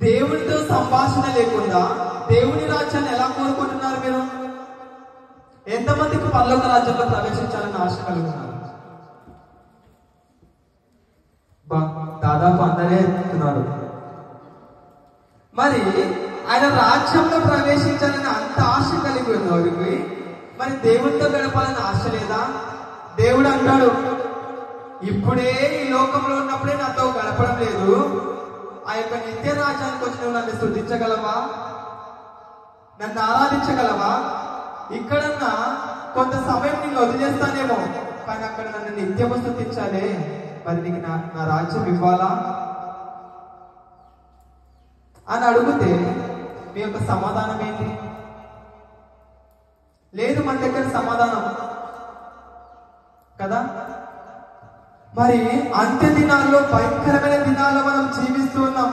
దేవునితో సంభాషణ లేకుండా దేవుని రాజ్యాన్ని ఎలా కోరుకుంటున్నారు మీరు? ఎంతమందికి పరలోక రాజ్యంలో ప్రవేశించాలని ఆశ కలుగుతున్నారు? దాదాపు అందరే చెప్తున్నారు. మరి ఆయన రాజ్యంలో ప్రవేశించాలని అంత ఆశ కలిగి ఉన్నవాడికి మరి దేవుడితో గడపాలని ఆశ లేదా? దేవుడు అంటాడు, ఇప్పుడే ఈ లోకంలో ఉన్నప్పుడే నాతో గడపడం లేదు, ఆ యొక్క నిత్య రాజ్యానికి వచ్చి నువ్వు నన్ను స్తుతించగలవా? నన్ను ఆరాధించగలవా? ఇక్కడన్నా కొంత సమయం నిన్ను వదిలేస్తానేమో, కానీ అక్కడ నన్ను నిత్యము స్తుతించాలే, మరి నీకు నా రాజ్యం ఇవ్వాలా అని అడిగితే మీ యొక్క సమాధానం ఏంటి? లేదు మన దగ్గర సమాధానం కదా. మరి అంత్య దినాల్లో, భయంకరమైన దినాల్లో మనం జీవిస్తూ ఉన్నాం.